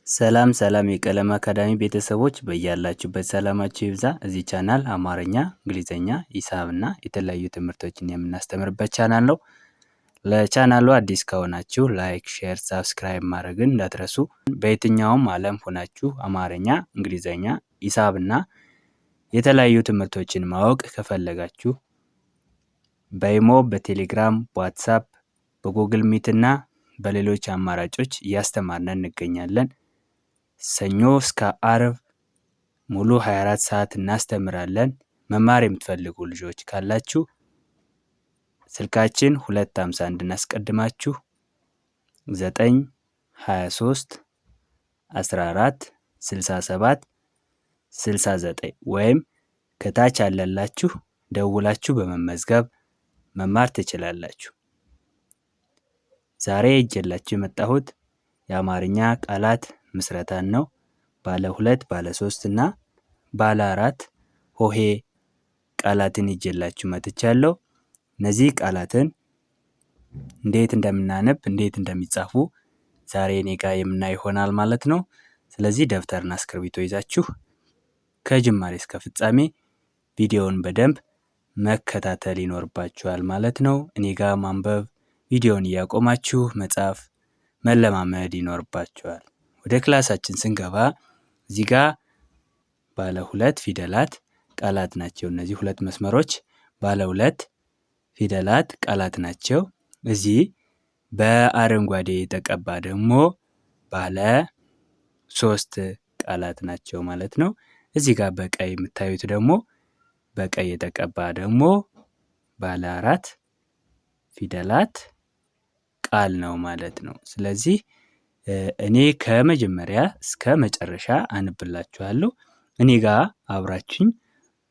ሰላም ሰላም የቀለም አካዳሚ ቤተሰቦች በያላችሁበት ሰላማችሁ ይብዛ። እዚህ ቻናል አማርኛ፣ እንግሊዘኛ፣ ሂሳብ እና የተለያዩ ትምህርቶችን የምናስተምርበት ቻናል ነው። ለቻናሉ አዲስ ከሆናችሁ ላይክ፣ ሼር፣ ሳብስክራይብ ማድረግን እንዳትረሱ። በየትኛውም ዓለም ሆናችሁ አማርኛ፣ እንግሊዘኛ፣ ሂሳብ እና የተለያዩ ትምህርቶችን ማወቅ ከፈለጋችሁ በኢሞ፣ በቴሌግራም፣ በዋትሳፕ፣ በጉግል ሚት እና በሌሎች አማራጮች እያስተማርን እንገኛለን። ሰኞ እስከ አርብ ሙሉ 24 ሰዓት እናስተምራለን። መማር የምትፈልጉ ልጆች ካላችሁ ስልካችን 251 እናስቀድማችሁ 9 23 14 67 69 ወይም ከታች አለላችሁ ደውላችሁ በመመዝገብ መማር ትችላላችሁ። ዛሬ ይዤላችሁ የመጣሁት የአማርኛ ቃላት ምስረታን ነው። ባለ 2፣ ባለ 3 እና ባለ 4 ሆሄ ቃላትን ይዤላችሁ መጥቻለሁ። እነዚህ ቃላትን እንዴት እንደምናነብ እንዴት እንደሚጻፉ ዛሬ እኔ ጋር የምናይ ይሆናል ማለት ነው። ስለዚህ ደብተርና እስክርቢቶ ይዛችሁ ከጅማሬ እስከ ፍጻሜ ቪዲዮውን በደንብ መከታተል ይኖርባችኋል ማለት ነው። እኔ ጋር ማንበብ ቪዲዮውን እያቆማችሁ መጻፍ መለማመድ ይኖርባችኋል። ወደ ክላሳችን ስንገባ እዚህ ጋር ባለ 2 ፊደላት ቃላት ናቸው። እነዚህ 2 መስመሮች ባለ 2 ፊደላት ቃላት ናቸው። እዚህ በአረንጓዴ የተቀባ ደግሞ ባለ 3 ቃላት ናቸው ማለት ነው። እዚህ ጋር በቀይ የምታዩት ደግሞ በቀይ የተቀባ ደግሞ ባለ 4 ፊደላት ቃል ነው ማለት ነው። ስለዚህ እኔ ከመጀመሪያ እስከ መጨረሻ አንብላችኋለሁ። እኔ ጋር አብራችሁኝ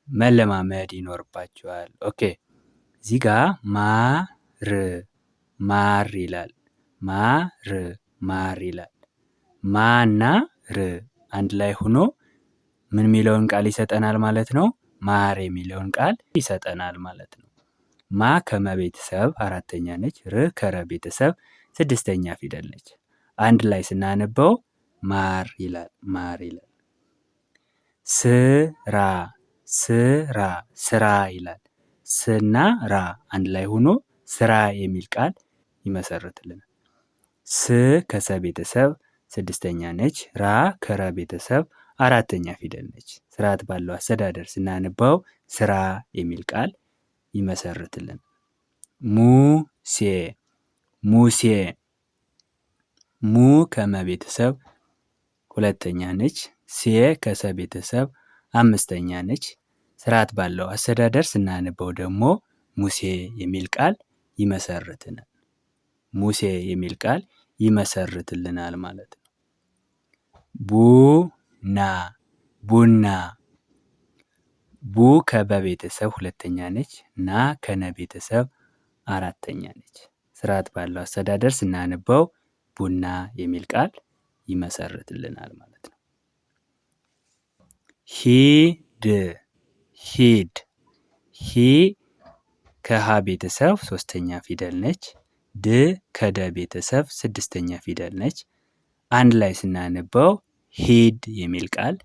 መለማመድ ይኖርባችኋል። ኦኬ። እዚህ ጋር ማር ይላል። ማር ይላል። ማና ር አንድ ላይ ሆኖ ምን የሚለውን ቃል ይሰጠናል ማለት ነው? ማር የሚለውን ቃል ይሰጠናል ማለት ነው። ማ ከመ ቤተሰብ 4ኛ ነች። ር ከረ ቤተሰብ 6ኛ ፊደል ነች። አንድ ላይ ስናነበው ማር ይላል። ማር ይላል። ስራ ይላል። ስና ራ አንድ ላይ ሆኖ ስራ የሚል ቃል ይመሰርትልናል። ስ ከሰ ቤተሰብ 6ኛ ነች። ራ ከረ ቤተሰብ 4ኛ ፊደል ነች። ስርዓት ባለው አስተዳደር ስናነበው ስራ የሚል ቃል ይመሰርትልን። ሙሴ ሙ ከመ ቤተሰብ 2ኛ ነች። ሴ ከሰ ቤተሰብ 5ኛ ነች። ስርዓት ባለው አስተዳደር ስናነበው ደግሞ ሙሴ የሚል ቃል ይመሰርትልናል። ሙሴ የሚል ቃል ይመሰርትልናል ማለት ነው። ቡና ቡ ከበ ቤተሰብ 2ኛ ነች። ና ከነ ቤተሰብ 4ኛ ነች። ስርዓት ባለው አስተዳደር ስናነበው ቡና የሚል ቃል ይመሰርትልናል ማለት ነው። ሂ ከሀ ቤተሰብ 3ኛ ፊደል ነች። ድ ከደ ቤተሰብ 6ኛ ፊደል ነች። አንድ ላይ ስናነበው ሂድ የሚል ቃል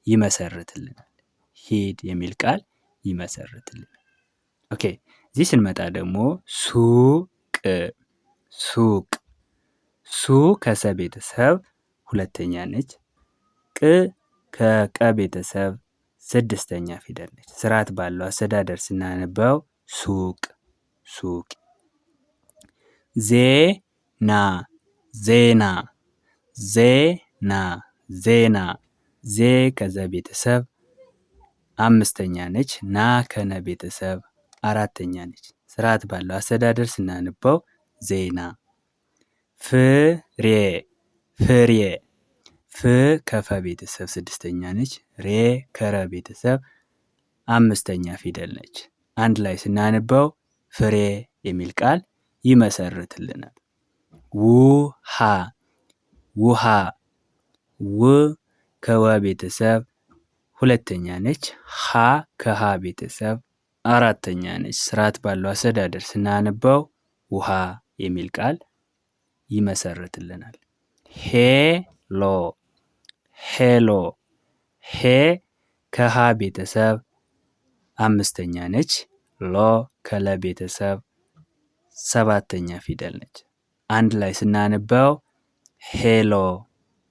ይመሰርትልናል። ሂድ የሚል ቃል ይመሰርትልናል። ኦኬ። እዚህ ስንመጣ ደግሞ ሱቅ ሱ ከሰ ቤተሰብ 2ኛ ነች። ቅ ከቀ ቤተሰብ 6ኛ ፊደል ነች። ስርዓት ባለው አስተዳደር ስናነበው ሱቅ። ዜና ዜ ከዘ ቤተሰብ 5ኛ ነች። ና ከነ ቤተሰብ 4ኛ ነች። ስርዓት ባለው አስተዳደር ስናነበው ዜና። ፍሬ ፍ ከፈ ቤተሰብ 6ኛ ነች። ሬ ከረ ቤተሰብ 5ኛ ፊደል ነች። አንድ ላይ ስናነበው ፍሬ የሚል ቃል ይመሰርትልናል። ውሃ ው ከወ ቤተሰብ 2ኛ ነች። ሀ ከሀ ቤተሰብ 4ኛ ነች። ስርዓት ባለው አስተዳደር ስናነበው ውሃ የሚል ቃል ይመሰርትልናል። ሄሎ ሄሎ። ሄ ከሀ ቤተሰብ አምስተኛ ነች። ሎ ከለ ቤተሰብ ሰባተኛ ፊደል ነች። አንድ ላይ ስናነበው ሄሎ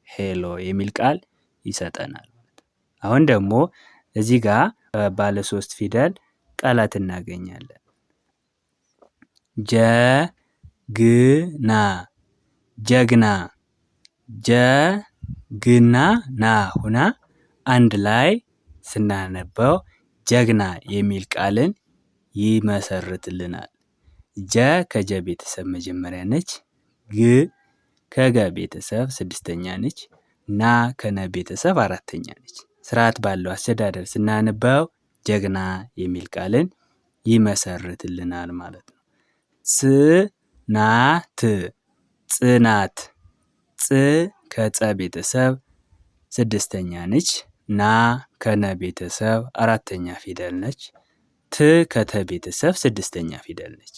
ሄሎ የሚል ቃል ይሰጠናል። አሁን ደግሞ እዚህ ጋር ባለ 3 ፊደል ቃላት እናገኛለን። ጀግና ጀግና ጀግና ና ሁና አንድ ላይ ስናነበው ጀግና የሚል ቃልን ይመሰርትልናል። ጀ ከጀ ቤተሰብ መጀመሪያ ነች። ግ ከገ ቤተሰብ ስድስተኛ ነች። ና ከነ ቤተሰብ አራተኛ ነች። ስርዓት ባለው አስተዳደር ስናነበው ጀግና የሚል ቃልን ይመሰርትልናል ማለት ነው። ጽናት ጽናት ጽ ከጸ ቤተሰብ ስድስተኛ ነች። ና ከነ ቤተሰብ አራተኛ ፊደል ነች። ት ከተ ቤተሰብ ስድስተኛ ፊደል ነች።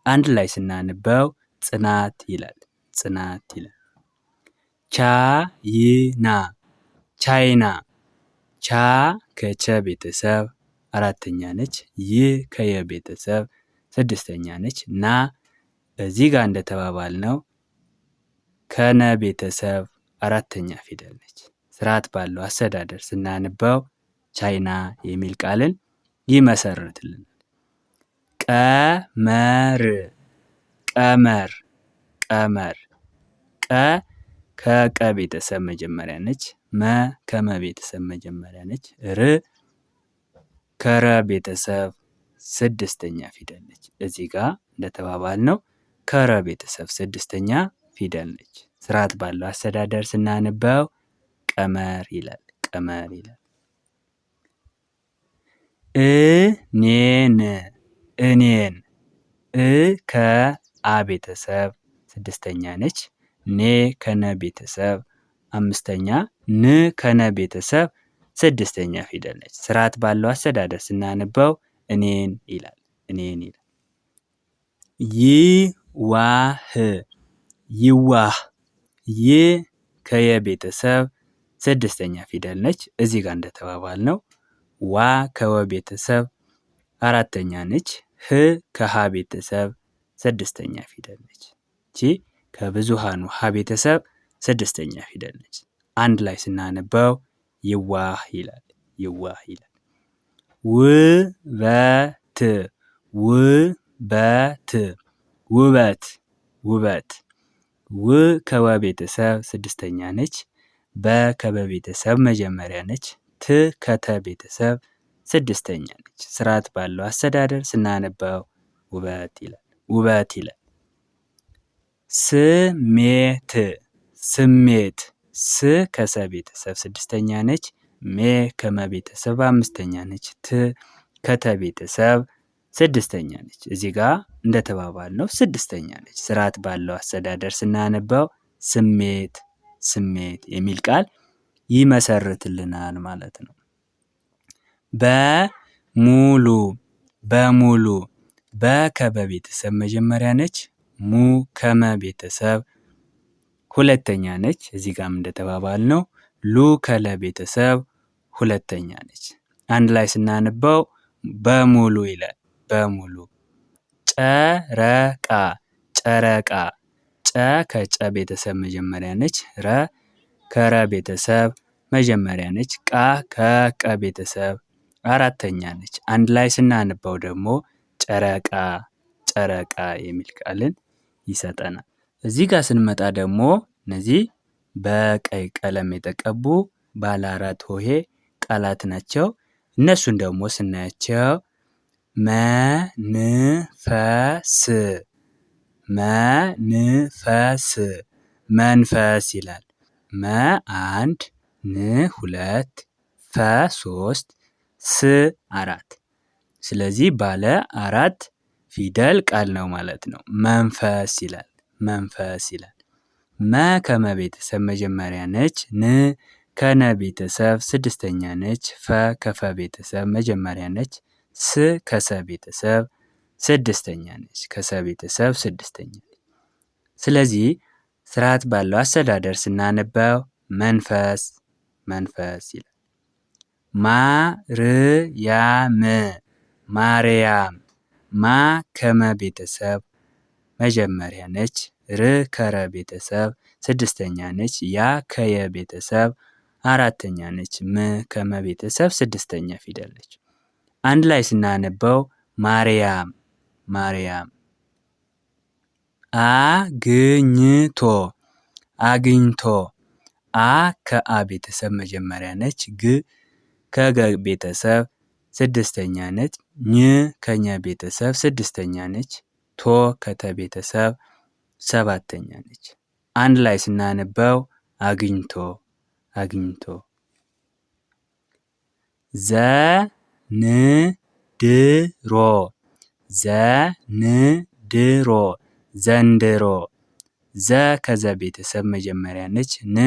አንድ ላይ ስናነበው ጽናት ይላል። ጽናት ይላል። ቻይና ቻይና ቻ ከቸ ቤተሰብ አራተኛ ነች። ይ ከየ ቤተሰብ ስድስተኛ ነች። ና እዚህ ጋር እንደተባባልነው ከነ ቤተሰብ አራተኛ ፊደል ነች። ስርዓት ባለው አስተዳደር ስናነበው ቻይና የሚል ቃልን ይመሰርትልናል። ቀመር ቀመር ቀመር ቀ ከቀ ቤተሰብ መጀመሪያ ነች። መ ከመ ቤተሰብ መጀመሪያ ነች። ር ከረ ቤተሰብ ስድስተኛ ፊደል ነች። እዚህ ጋር እንደተባባልነው ከረ ቤተሰብ ስድስተኛ ፊደል ነች። ስርዓት ባለው አስተዳደር ስናነበው ቀመር ይላል። ቀመር ይላል። እኔን እኔን እ ከአ ቤተሰብ ስድስተኛ ነች። ኔ ከነ ቤተሰብ አምስተኛ፣ ን ከነ ቤተሰብ ስድስተኛ ፊደል ነች። ስርዓት ባለው አስተዳደር ስናነበው እኔን ይላል። እኔን ይላል። ይዋህ ይዋህ ይ ከየ ቤተሰብ ስድስተኛ ፊደል ነች። እዚህ ጋር እንደተባባል ነው ዋ ከወ ቤተሰብ አራተኛ ነች። ህ ከሀ ቤተሰብ ስድስተኛ ፊደል ነች። እቺ ከብዙሃኑ ሀ ቤተሰብ ስድስተኛ ፊደል ነች። አንድ ላይ ስናነበው ይዋህ ይላል። ይዋህ ይላል። ውበት ውበት ውበት ውበት ው ከወ ቤተሰብ ስድስተኛ ነች። በ ከበ ቤተሰብ መጀመሪያ ነች። ት ከተ ቤተሰብ ስድስተኛ ነች። ስርዓት ባለው አስተዳደር ስናነበው ውበት ይላል። ውበት ይላል። ስሜት ስሜት ስ ከሰ ቤተሰብ ስድስተኛ ነች። ሜ ከመ ቤተሰብ አምስተኛ ነች። ት ከተ ቤተሰብ ስድስተኛ ነች። እዚህ ጋር እንደተባባልነው ስድስተኛ ነች። ስርዓት ባለው አስተዳደር ስናነበው ስሜት ስሜት የሚል ቃል ይመሰርትልናል ማለት ነው። በሙሉ በሙሉ በ ከበ ቤተሰብ መጀመሪያ ነች። ሙ ከመ ቤተሰብ ሁለተኛ ነች። እዚህ ጋርም እንደተባባልነው ሉ ከለ ቤተሰብ ሁለተኛ ነች። አንድ ላይ ስናነበው በሙሉ ይላል። በሙሉ ጨረቃ ጨረቃ ጨ ከጨ ቤተሰብ መጀመሪያ ነች። ረ ከረ ቤተሰብ መጀመሪያ ነች። ቃ ከቀ ቤተሰብ አራተኛ ነች። አንድ ላይ ስናነበው ደግሞ ጨረቃ ጨረቃ የሚል ቃልን ይሰጠናል። እዚህ ጋር ስንመጣ ደግሞ እነዚህ በቀይ ቀለም የተቀቡ ባለ 4 ሆሄ ቃላት ናቸው። እነሱን ደግሞ ስናያቸው መንፈስ መንፈስ መንፈስ ይላል። መ 1 ን 2 ፈ 3 ስ 4 ስለዚህ ባለ 4 ፊደል ቃል ነው ማለት ነው። መንፈስ ይላል። መንፈስ ይላል። መ ከመ ቤተሰብ መጀመሪያ ነች። ን ከነ ቤተሰብ ስድስተኛ ነች። ፈ ከፈ ቤተሰብ መጀመሪያ ነች። ስ ከሰ ቤተሰብ ስድስተኛ ነች። ከሰ ቤተሰብ ስድስተኛ ነች። ስለዚህ ስርዓት ባለው አስተዳደር ስናነበው መንፈስ መንፈስ ይላል። ማርያም ማርያም ማ ከመ ቤተሰብ መጀመሪያ ነች። ር ከረ ቤተሰብ ስድስተኛ ነች። ያ ከየ ቤተሰብ አራተኛ ነች። ም ከመ ቤተሰብ ስድስተኛ ፊደል ነች። አንድ ላይ ስናነበው ማርያም ማርያም። አግኝቶ አግኝቶ አ ከአ ቤተሰብ መጀመሪያ ነች። ግ ከገ ቤተሰብ ስድስተኛ ነች። ኝ ከኘ ቤተሰብ ስድስተኛ ነች። ቶ ከተ ቤተሰብ ሰባተኛ ነች። አንድ ላይ ስናነበው አግኝቶ አግኝቶ። ዘንድሮ ዘንድሮ ዘንድሮ ዘ ከዘ ቤተሰብ መጀመሪያ ነች። ን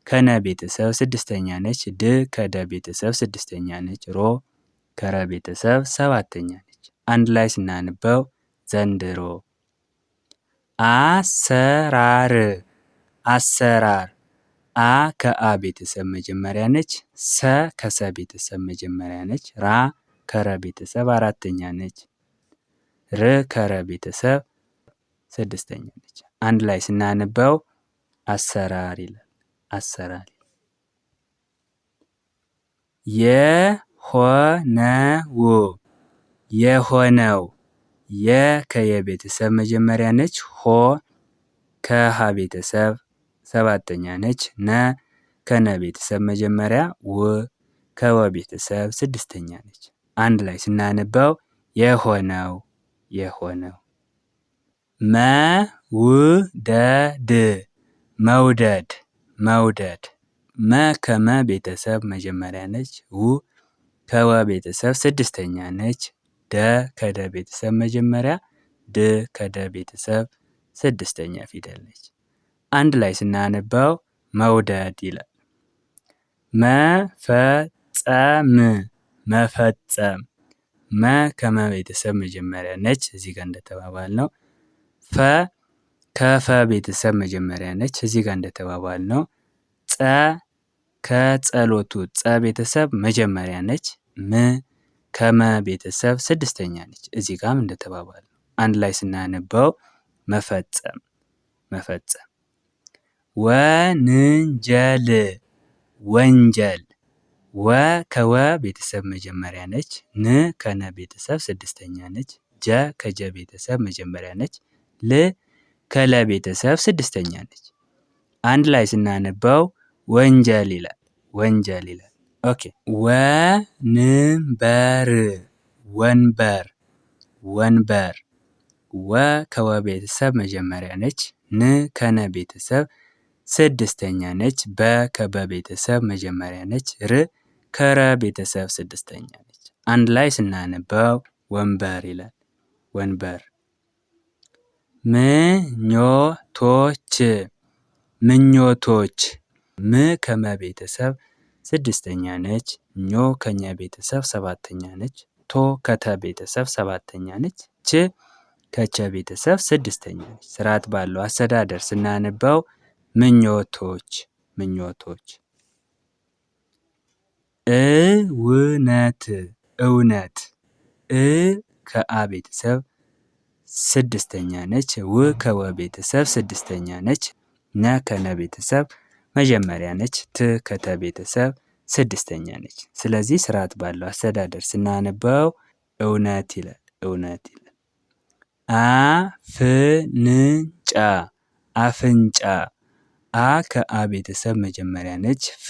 ከነ ቤተሰብ ስድስተኛ ነች። ድ ከደ ቤተሰብ ስድስተኛ ነች። ሮ ከረ ቤተሰብ ሰባተኛ ነች። አንድ ላይ ስናነበው ዘንድሮ። አሰራር አሰራር አ ከአ ቤተሰብ መጀመሪያ ነች። ሰ ከሰ ቤተሰብ መጀመሪያ ነች። ራ ከረ ቤተሰብ አራተኛ ነች። ር ከረ ቤተሰብ ስድስተኛ ነች። አንድ ላይ ስናነበው አሰራር ይላል። አሰራር የሆነው የሆነው የ ከየ ቤተሰብ መጀመሪያ ነች። ሆ ከሀ ቤተሰብ ሰባተኛ ነች። ነ ከነ ቤተሰብ መጀመሪያ ው ከወ ቤተሰብ ስድስተኛ ነች። አንድ ላይ ስናነበው የሆነው የሆነው። መውደድ መውደድ መውደድ መ ከመ ቤተሰብ መጀመሪያ ነች። ው ከወ ቤተሰብ ስድስተኛ ነች። ደ ከደ ቤተሰብ መጀመሪያ ድ ከደ ቤተሰብ ስድስተኛ ፊደል ነች። አንድ ላይ ስናነበው መውደድ ይላል። መፈጸም መፈጸም መ ከመ ቤተሰብ መጀመሪያ ነች። እዚህ ጋር እንደተባባል ነው። ፈ ከፈ ቤተሰብ መጀመሪያ ነች። እዚህ ጋር እንደተባባል ነው። ጸ ከጸሎቱ ጸ ቤተሰብ መጀመሪያ ነች። ም ከመ ቤተሰብ ስድስተኛ ነች። እዚህ ጋርም እንደተባባል ነው። አንድ ላይ ስናነበው መፈጸም መፈጸም። ወንጀል ወንጀል ወ ከወ ቤተሰብ መጀመሪያ ነች። ን ከነ ቤተሰብ ስድስተኛ ነች። ጀ ከጀ ቤተሰብ መጀመሪያ ነች። ል ከለ ቤተሰብ ስድስተኛ ነች። አንድ ላይ ስናነበው ወንጀል ይላል። ወንጀል ይላል። ኦኬ። ወንበር ወንበር ወንበር ወ ከወ ቤተሰብ መጀመሪያ ነች። ን ከነ ቤተሰብ ስድስተኛ ነች። በ ከበ ቤተሰብ መጀመሪያ ነች። ር ከረ ቤተሰብ ስድስተኛ ነች። አንድ ላይ ስናነበው ወንበር ይላል። ወንበር። ምኞቶች ምኞቶች ም ከመ ቤተሰብ ስድስተኛ ነች። ኞ ከኘ ቤተሰብ ሰባተኛ ነች። ቶ ከተ ቤተሰብ ሰባተኛ ነች። ች ከቸ ቤተሰብ ስድስተኛ ነች። ስርዓት ባለው አስተዳደር ስናነበው ምኞቶች ምኞቶች። እውነት እውነት እ ከአ ቤተሰብ ስድስተኛ ነች። ው ከወ ቤተሰብ ስድስተኛ ነች። ነ ከነ ቤተሰብ መጀመሪያ ነች። ት ከተ ቤተሰብ ስድስተኛ ነች። ስለዚህ ስርዓት ባለው አስተዳደር ስናነበው እውነት ይላል። እውነት ይላል። አፍንጫ አፍንጫ አ ከአ ቤተሰብ መጀመሪያ ነች። ፍ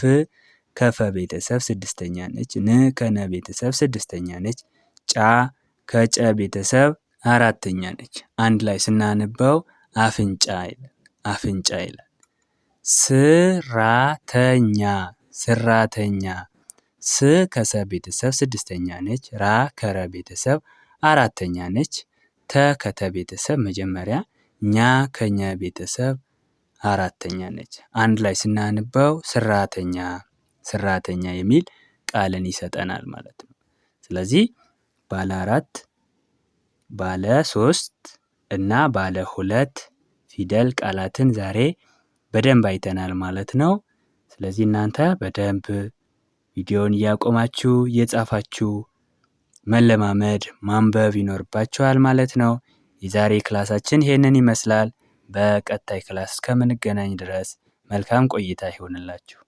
ከፈ ቤተሰብ ስድስተኛ ነች። ን ከነ ቤተሰብ ስድስተኛ ነች። ጫ ከጨ ቤተሰብ አራተኛ ነች። አንድ ላይ ስናነበው አፍንጫ ይላል። አፍንጫ ይላል። ስራተኛ ስራተኛ ስ ከሰ ቤተሰብ ስድስተኛ ነች። ራ ከረ ቤተሰብ አራተኛ ነች። ተ ከተ ቤተሰብ መጀመሪያ፣ ኛ ከኘ ቤተሰብ አራተኛ ነች። አንድ ላይ ስናነበው ስራተኛ ስራተኛ የሚል ቃልን ይሰጠናል ማለት ነው። ስለዚህ ባለ 4 ባለ 3 እና ባለ 2 ፊደል ቃላትን ዛሬ በደንብ አይተናል ማለት ነው። ስለዚህ እናንተ በደንብ ቪዲዮውን እያቆማችሁ እየጻፋችሁ መለማመድ ማንበብ ይኖርባችኋል ማለት ነው። የዛሬ ክላሳችን ይሄንን ይመስላል። በቀጣይ ክላስ እስከምንገናኝ ድረስ መልካም ቆይታ ይሁንላችሁ።